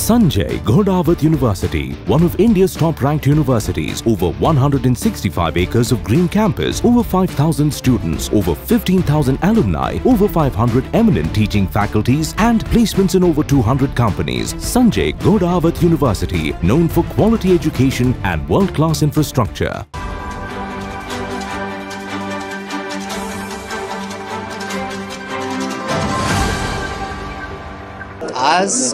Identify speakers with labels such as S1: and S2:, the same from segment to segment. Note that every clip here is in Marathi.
S1: Sanjay Ghodawat University, one of India's top-ranked universities, over 165 acres of green campus, over 5,000 students, over 15,000 alumni, over 500 eminent teaching faculties and placements in over 200 companies. Sanjay Ghodawat University, known for quality education and world-class infrastructure.
S2: आज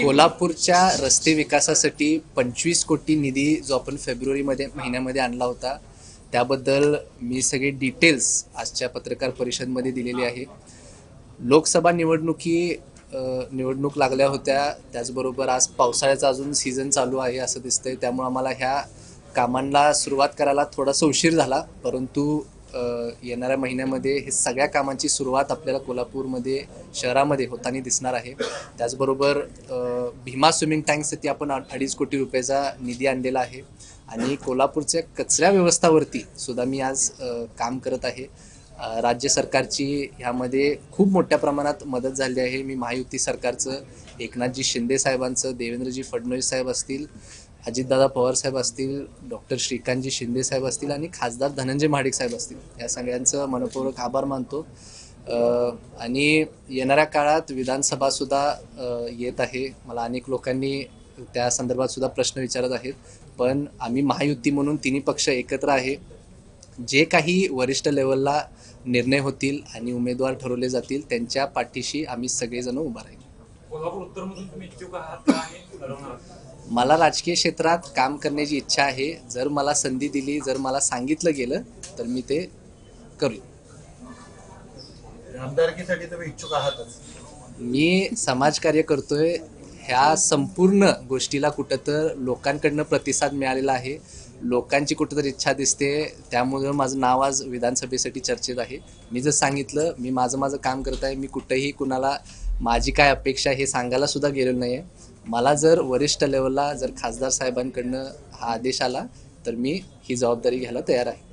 S2: कोल्हापूरच्या रस्ते विकासासाठी 25 कोटी निधी जो आपण फेब्रुवारी महिन्यामध्ये आणला होता त्याबद्दल मी सगळे डिटेल्स आजच्या पत्रकार परिषदेमध्ये दिलेली आहे. लोकसभा निवडणूक लागल्या होत्या, त्याचबरोबर आज पावसाळ्याचा अजून सीझन चालू आहे असं दिसतंय, त्यामुळे आम्हाला ह्या कामांना सुरुवात करायला थोडासा उशीर झाला, परंतु येणाऱ्या महिन्यामध्ये हे सगळ्या कामांची सुरुवात आपल्याला कोल्हापूरमध्ये शहरामध्ये होताना दिसणार आहे. त्याचबरोबर भीमा स्विमिंग टँकसाठी आपण 2.5 कोटी रुपयाचा निधी आणलेला आहे आणि कोल्हापूरच्या कचरा व्यवस्थावरती सुद्धा मी आज काम करत आहे. राज्य सरकारची ह्यामध्ये खूप मोठ्या प्रमाणात मदत झाली आहे. मी महायुती सरकारचं, एकनाथजी शिंदे साहेबांचं, देवेंद्रजी फडणवीस साहेब असतील, अजितदादा पवार साहेब असतील, डॉक्टर श्रीकांतजी शिंदे साहेब असतील आणि खासदार धनंजय महाडिक साहेब असतील, या सगळ्यांचं मनपूर्वक आभार मानतो. आणि येणाऱ्या काळात विधानसभासुद्धा येत आहे. मला अनेक लोकांनी त्या संदर्भात सुद्धा प्रश्न विचारत आहेत, पण आम्ही महायुती म्हणून तिन्ही पक्ष एकत्र आहे. जे काही वरिष्ठ लेवलला निर्णय होतील आणि उमेदवार ठरवले जातील त्यांच्या पाठीशी आम्ही सगळेजण उभा राहील.
S3: कोल्हापूर उत्तरमधून तुम्ही इच्छुक आहात का?
S2: मला राजकीय क्षेत्रात काम करण्याची इच्छा आहे. जर मला संधी दिली, जर मला सांगितलं गेलं तर मी ते करू.
S4: आमदारकीसाठी तुम्ही इच्छुक आहातच?
S2: मी समाजकार्य करतोय. ह्या संपूर्ण गोष्टीला कुठं तर लोकांकडनं प्रतिसाद मिळालेला आहे, लोकांची कुठं तर इच्छा दिसते, त्यामुळे माझं नाव आज विधानसभेसाठी चर्चेत आहे. मी जर सांगितलं मी माझं काम करत आहे, मी कुठंही कुणाला माझी काय अपेक्षा हे सांगायला सुद्धा गेलेलो नाही आहे. मला जर वरिष्ठ लेवलला जर खासदार साहेबांकडनं हा आदेश आला तर मी ही जबाबदारी घ्यायला तयार आहे.